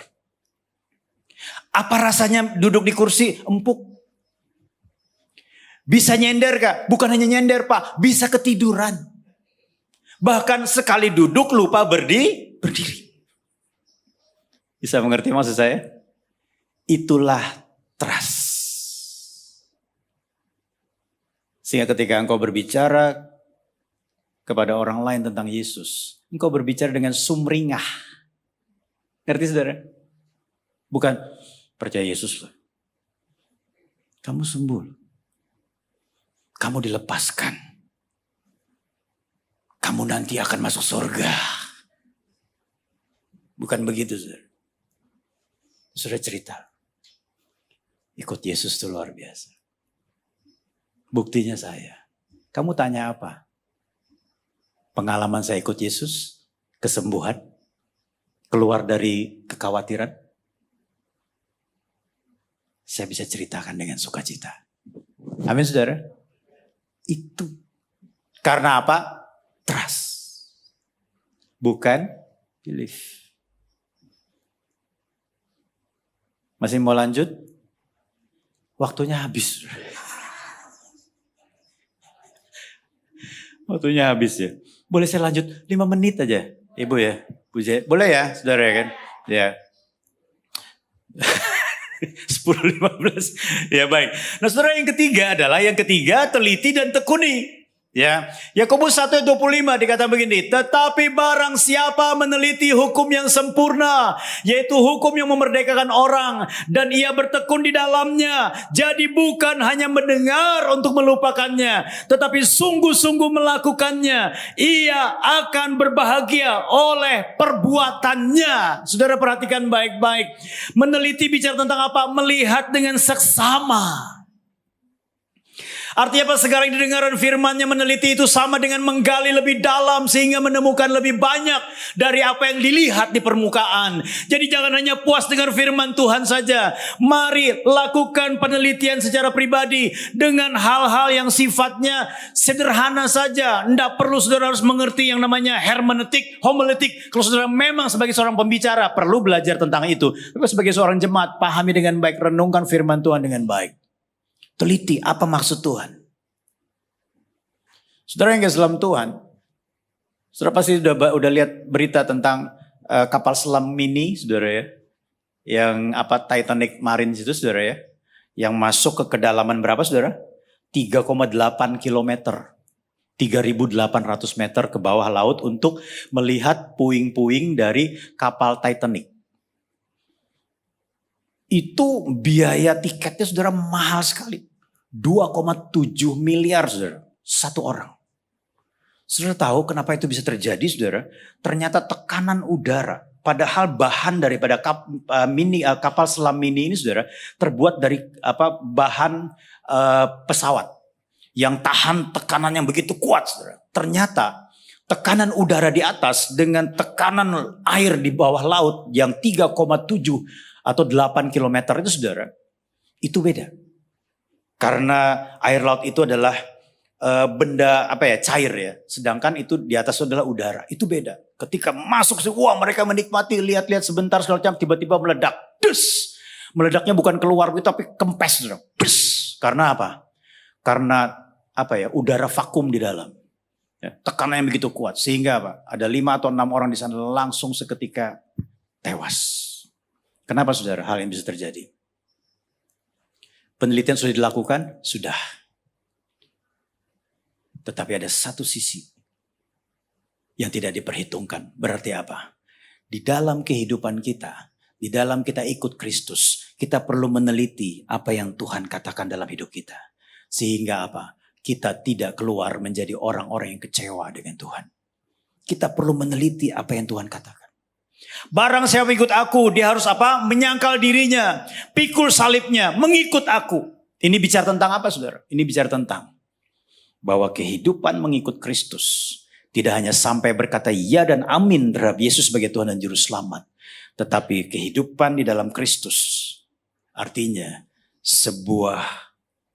Apa rasanya duduk di kursi? Empuk. Bisa nyender Kak? Bukan hanya nyender Pak, bisa ketiduran. Bahkan sekali duduk lupa berdiri. Bisa mengerti maksud saya? Itulah trust. Sehingga ketika engkau berbicara kepada orang lain tentang Yesus, engkau berbicara dengan sumringah. Ngerti saudara? Bukan percaya Yesus. Kamu sembuh. Kamu dilepaskan. Kamu nanti akan masuk surga. Bukan begitu, saudara. Sudah cerita. Ikut Yesus itu luar biasa. Buktinya saya. Kamu tanya apa? Pengalaman saya ikut Yesus, kesembuhan, keluar dari kekhawatiran. Saya bisa ceritakan dengan sukacita. Amin, saudara. Itu. Karena apa? Trust. Bukan belief. Masih mau lanjut? Waktunya habis. Waktunya habis ya. Boleh saya lanjut 5 menit aja. Ibu ya. Boleh ya saudara ya kan? Ya. 10-15. Ya baik. Nah saudara yang ketiga adalah teliti dan tekuni. Ya, Yakobus 1:25 dikatakan begini, tetapi barang siapa meneliti hukum yang sempurna, yaitu hukum yang memerdekakan orang, dan ia bertekun di dalamnya, jadi bukan hanya mendengar untuk melupakannya, tetapi sungguh-sungguh melakukannya, ia akan berbahagia oleh perbuatannya. Saudara perhatikan baik-baik. Meneliti bicara tentang apa? Melihat dengan seksama. Artinya apa? Sekarang didengaran firman-Nya, meneliti itu sama dengan menggali lebih dalam sehingga menemukan lebih banyak dari apa yang dilihat di permukaan. Jadi jangan hanya puas dengar firman Tuhan saja. Mari lakukan penelitian secara pribadi dengan hal-hal yang sifatnya sederhana saja. Tidak perlu saudara harus mengerti yang namanya hermeneutik, homiletik. Kalau saudara memang sebagai seorang pembicara perlu belajar tentang itu. Tapi sebagai seorang jemaat, pahami dengan baik, renungkan firman Tuhan dengan baik. Teliti apa maksud Tuhan. Saudara yang dalam Tuhan, saudara pasti udah lihat berita tentang kapal selam mini, saudara ya, yang Titanic Marine itu, saudara ya, yang masuk ke kedalaman berapa, saudara? 3,8 kilometer, 3.800 meter ke bawah laut untuk melihat puing-puing dari kapal Titanic. Itu biaya tiketnya saudara mahal sekali. 2,7 miliar saudara. Satu orang. Saudara tahu kenapa itu bisa terjadi, saudara? Ternyata tekanan udara, padahal bahan daripada kapal selam mini ini, saudara, terbuat dari bahan pesawat yang tahan tekanan yang begitu kuat, saudara. Ternyata tekanan udara di atas dengan tekanan air di bawah laut yang 3,7 atau 8 kilometer itu, saudara, itu beda. Karena air laut itu adalah benda cair ya, sedangkan itu di atas itu adalah udara. Itu beda. Ketika masuk, wah mereka menikmati, lihat-lihat sebentar segala macam, tiba-tiba meledak. Des. Meledaknya bukan keluar tapi kempes. Des. Karena apa? Karena udara vakum di dalam. Ya, tekanan yang begitu kuat sehingga apa? Ada 5 atau 6 orang di sana langsung seketika tewas. Kenapa, saudara, hal yang bisa terjadi? Penelitian sudah dilakukan? Sudah. Tetapi ada satu sisi yang tidak diperhitungkan. Berarti apa? Di dalam kehidupan kita, di dalam kita ikut Kristus, kita perlu meneliti apa yang Tuhan katakan dalam hidup kita. Sehingga apa? Kita tidak keluar menjadi orang-orang yang kecewa dengan Tuhan. Kita perlu meneliti apa yang Tuhan katakan. Barang siapa ikut aku, dia harus apa? Menyangkal dirinya, pikul salibnya, mengikut aku. Ini bicara tentang apa, saudara? Ini bicara tentang bahwa kehidupan mengikut Kristus tidak hanya sampai berkata ya dan amin terhadap Yesus sebagai Tuhan dan Juru Selamat. Tetapi kehidupan di dalam Kristus artinya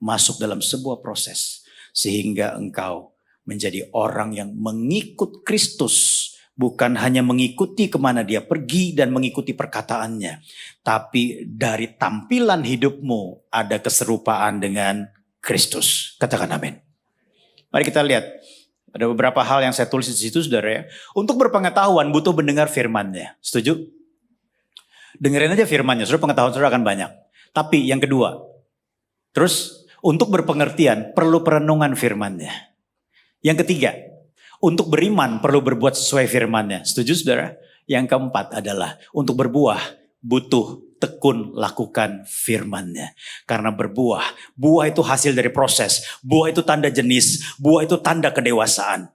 masuk dalam sebuah proses. Sehingga engkau menjadi orang yang mengikut Kristus. Bukan hanya mengikuti kemana dia pergi dan mengikuti perkataannya. Tapi dari tampilan hidupmu ada keserupaan dengan Kristus. Katakan amin. Mari kita lihat. Ada beberapa hal yang saya tulis di situ, saudara ya. Untuk berpengetahuan butuh mendengar firman-Nya. Setuju? Dengerin aja firman-Nya, saudara, pengetahuan saudara akan banyak. Tapi yang kedua, terus untuk berpengertian perlu perenungan firman-Nya. Yang ketiga, untuk beriman perlu berbuat sesuai firman-Nya. Setuju, saudara? Yang keempat adalah untuk berbuah butuh tekun lakukan firman-Nya. Karena buah itu hasil dari proses. Buah itu tanda jenis. Buah itu tanda kedewasaan.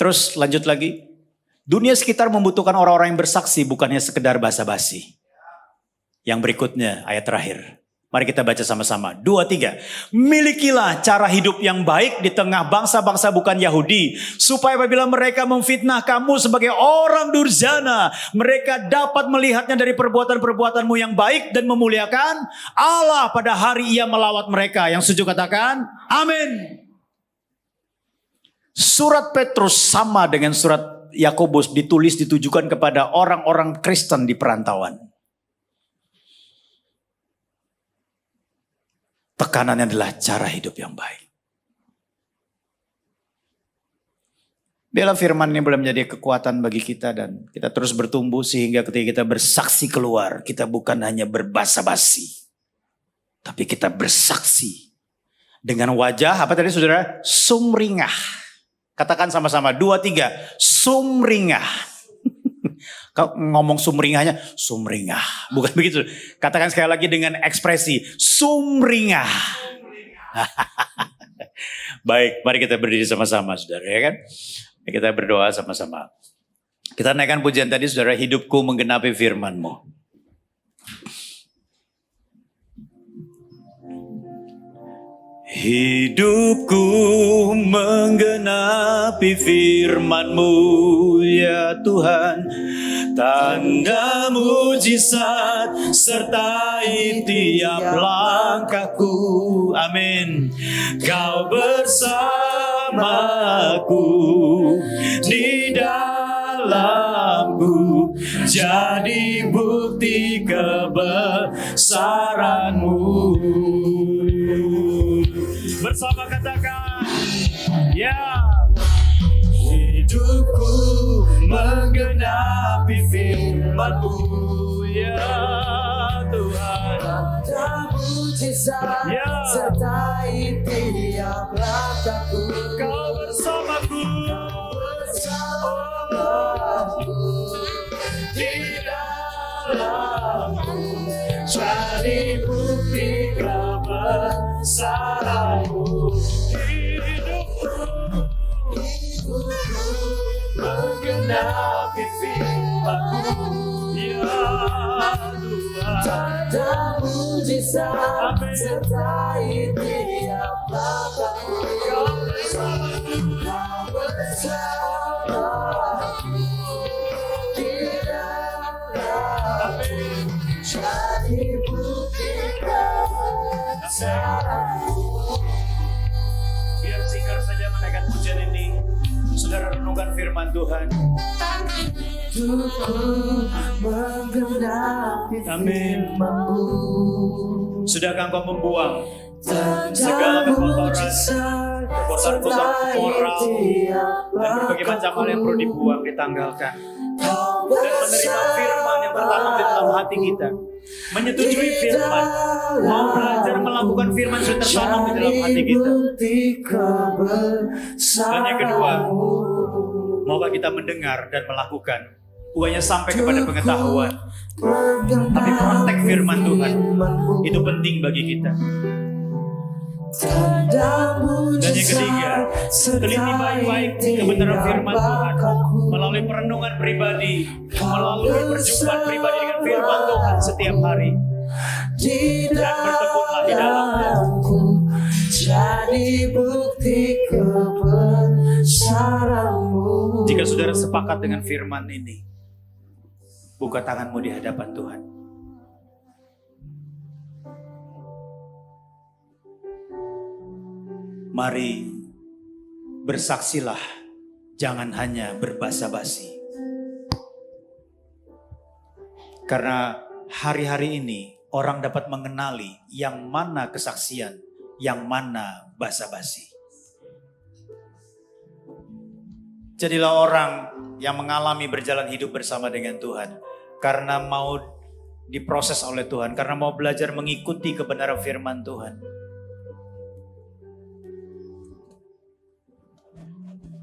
Terus lanjut lagi. Dunia sekitar membutuhkan orang-orang yang bersaksi, bukannya sekedar basa-basi. Yang berikutnya ayat terakhir. Mari kita baca sama-sama. 2, 3. Milikilah cara hidup yang baik di tengah bangsa-bangsa bukan Yahudi. Supaya apabila mereka memfitnah kamu sebagai orang durjana, mereka dapat melihatnya dari perbuatan-perbuatanmu yang baik dan memuliakan Allah pada hari Ia melawat mereka. Yang setuju katakan, amin. Surat Petrus sama dengan surat Yakobus ditujukan kepada orang-orang Kristen di perantauan. Tekanannya adalah cara hidup yang baik. Biarlah firman ini boleh menjadi kekuatan bagi kita dan kita terus bertumbuh sehingga ketika kita bersaksi keluar, kita bukan hanya berbasa-basi. Tapi kita bersaksi dengan wajah, apa tadi saudara? Sumringah. Katakan sama-sama, 2, 3, sumringah. Kau ngomong sumringahnya, sumringah. Bukan begitu. Katakan sekali lagi dengan ekspresi, sumringah. Baik, mari kita berdiri sama-sama, saudara, ya kan? Kita berdoa sama-sama. Kita naikkan pujian tadi, saudara, hidupku menggenapi firman-Mu. Hidupku menggenapi firman-Mu, ya Tuhan. Tanda mujizat sertai tiap langkahku. Amin. Kau bersamaku di dalamku, jadi bukti kebesaran-Mu. Bersama katakan, ya. Hidupku menggenapi firman-Mu, ya Tuhan. Tanda mujizat sertai tiap langkahku. Kau bersamaku, di dalamku, jadi bukti kebesaran-Mu. hidupku menggenapi firman-Mu. Ya Tuhan. Tanda mujizat sertai tiap langkahku. Kau bersamaku di dalam. Jadi bukti kebesaran-Mu. Biar singkat saja menaikkan pujian ini. Saudara renungkan firman Tuhan. Tuku menggenapi firman-Mu. Sudahkah engkau membuang segala kotoran moral dan berbagai macam hal yang perlu dibuang, ditanggalkan, dan menerima firman yang tertanam di dalam hati kita, menyetujui firman, mau belajar melakukan firman yang tertanam di dalam hati kita. Dan yang kedua, maukah kita mendengar dan melakukan, bukannya sampai kepada pengetahuan, tapi praktek firman Tuhan. Itu penting bagi kita. Dan yang ketiga, teliti baik-baik kebenaran firman Tuhan melalui perenungan pribadi, melalui perjumpaan pribadi dengan firman Tuhan setiap hari, dan bertekunlah di dalamnya. Jadi bukti kebesaran-Mu. Jika saudara sepakat dengan firman ini, buka tanganmu di hadapan Tuhan. Mari bersaksilah, jangan hanya berbasa-basi. Karena hari-hari ini orang dapat mengenali yang mana kesaksian, yang mana basa-basi. Jadilah orang yang mengalami berjalan hidup bersama dengan Tuhan. Karena mau diproses oleh Tuhan, karena mau belajar mengikuti kebenaran firman Tuhan.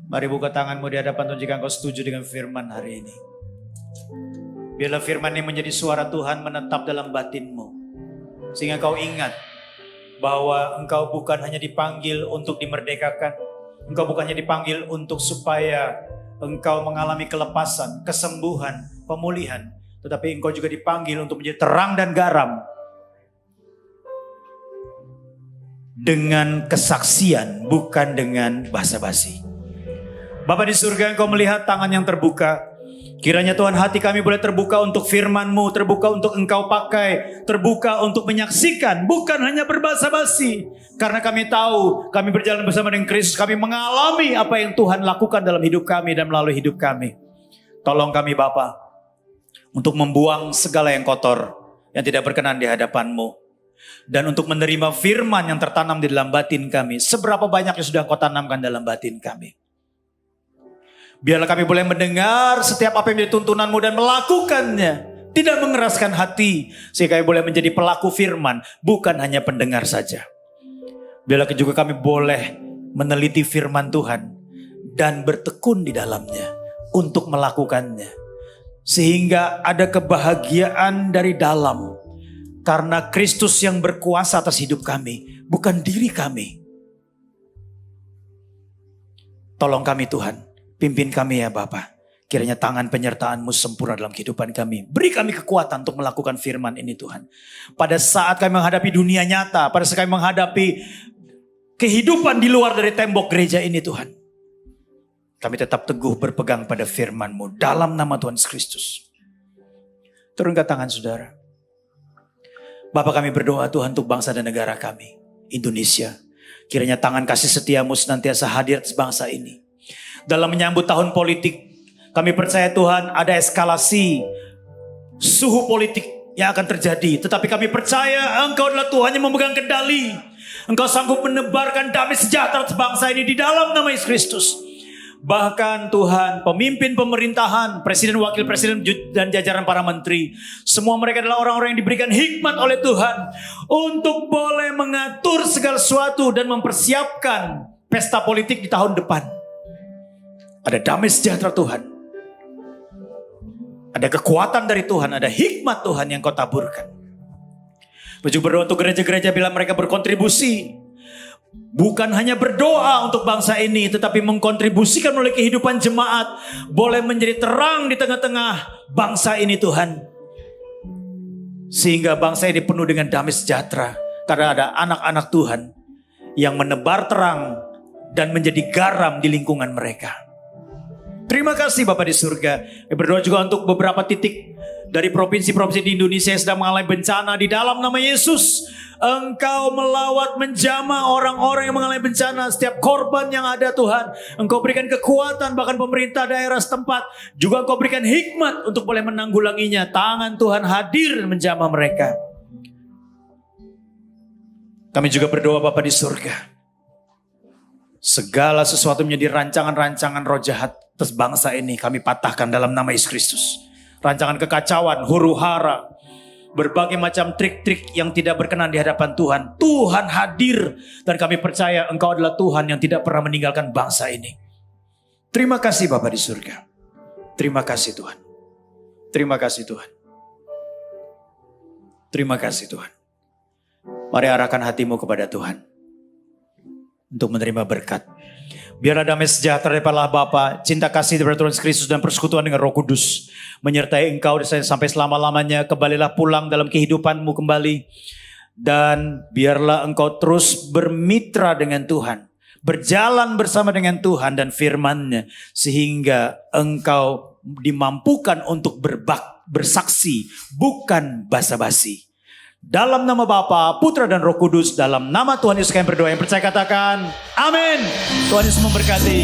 Mari buka tanganmu di hadapan Tuhan jika engkau setuju dengan firman hari ini. Biarlah firman ini menjadi suara Tuhan menetap dalam batinmu. Sehingga kau ingat bahwa engkau bukan hanya dipanggil untuk dimerdekakan. Engkau bukan hanya dipanggil untuk supaya engkau mengalami kelepasan, kesembuhan, pemulihan. Tetapi engkau juga dipanggil untuk menjadi terang dan garam. Dengan kesaksian, bukan dengan basa-basi. Bapa di surga, engkau melihat tangan yang terbuka. Kiranya Tuhan hati kami boleh terbuka untuk firman-Mu, terbuka untuk engkau pakai, terbuka untuk menyaksikan, bukan hanya berbasa-basi. Karena kami tahu, kami berjalan bersama dengan Kristus, kami mengalami apa yang Tuhan lakukan dalam hidup kami dan melalui hidup kami. Tolong kami Bapa, untuk membuang segala yang kotor, yang tidak berkenan di hadapan-Mu. Dan untuk menerima firman yang tertanam di dalam batin kami, seberapa banyak yang sudah Kau tanamkan dalam batin kami. Biarlah kami boleh mendengar setiap apa yang menjadi tuntunan-Mu dan melakukannya. Tidak mengeraskan hati. Sehingga kami boleh menjadi pelaku firman. Bukan hanya pendengar saja. Biarlah juga kami boleh meneliti firman Tuhan. Dan bertekun di dalamnya. Untuk melakukannya. Sehingga ada kebahagiaan dari dalam. Karena Kristus yang berkuasa atas hidup kami. Bukan diri kami. Tolong kami Tuhan. Pimpin kami ya Bapa. Kiranya tangan penyertaan-Mu sempurna dalam kehidupan kami. Beri kami kekuatan untuk melakukan firman ini Tuhan. Pada saat kami menghadapi dunia nyata. Pada saat kami menghadapi kehidupan di luar dari tembok gereja ini Tuhan. Kami tetap teguh berpegang pada firman-Mu. Dalam nama Tuhan Yesus Kristus. Turunkan tangan saudara. Bapa kami berdoa Tuhan untuk bangsa dan negara kami. Indonesia. Kiranya tangan kasih setia-Mu senantiasa hadir atas bangsa ini. Dalam menyambut tahun politik, kami percaya Tuhan ada eskalasi suhu politik yang akan terjadi. Tetapi kami percaya Engkau adalah Tuhan yang memegang kendali. Engkau sanggup menebarkan damai sejahtera atas bangsa ini di dalam nama Yesus Kristus. Bahkan Tuhan, pemimpin pemerintahan, presiden, wakil presiden, dan jajaran para menteri. Semua mereka adalah orang-orang yang diberikan hikmat oleh Tuhan. Untuk boleh mengatur segala sesuatu dan mempersiapkan pesta politik di tahun depan. Ada damai sejahtera Tuhan. Ada kekuatan dari Tuhan. Ada hikmat Tuhan yang Kau taburkan. Juga berdoa untuk gereja-gereja bila mereka berkontribusi. Bukan hanya berdoa untuk bangsa ini, tetapi mengkontribusikan oleh kehidupan jemaat. Boleh menjadi terang di tengah-tengah bangsa ini Tuhan. Sehingga bangsa ini penuh dengan damai sejahtera. Karena ada anak-anak Tuhan yang menebar terang dan menjadi garam di lingkungan mereka. Terima kasih Bapak di surga. Berdoa juga untuk beberapa titik dari provinsi-provinsi di Indonesia yang sedang mengalami bencana. Di dalam nama Yesus, Engkau melawat menjamah orang-orang yang mengalami bencana. Setiap korban yang ada Tuhan, Engkau berikan kekuatan, bahkan pemerintah daerah setempat. Juga Engkau berikan hikmat untuk boleh menanggulanginya. Tangan Tuhan hadir menjamah mereka. Kami juga berdoa Bapa di surga. Segala sesuatu menjadi rancangan-rancangan roh jahat atas bangsa ini kami patahkan dalam nama Yesus Kristus. Rancangan kekacauan, huru hara, berbagai macam trik-trik yang tidak berkenan di hadapan Tuhan. Tuhan hadir dan kami percaya Engkau adalah Tuhan yang tidak pernah meninggalkan bangsa ini. Terima kasih Bapa di surga. Terima kasih Tuhan. Terima kasih Tuhan. Terima kasih Tuhan. Mari arahkan hatimu kepada Tuhan untuk menerima berkat. Biarlah damai sejahtera daripada Allah Bapa, cinta kasih daripada Tuhan Yesus Kristus dan persekutuan dengan Roh Kudus menyertai engkau sampai selama-lamanya. Kembalilah pulang dalam kehidupanmu kembali. Dan biarlah engkau terus bermitra dengan Tuhan, berjalan bersama dengan Tuhan dan firman-Nya, sehingga engkau dimampukan untuk bersaksi, bukan basa-basi. Dalam nama Bapa, Putra dan Roh Kudus, dalam nama Tuhan Yesus kami berdoa. Yang percaya katakan amin. Tuhan Yesus memberkati.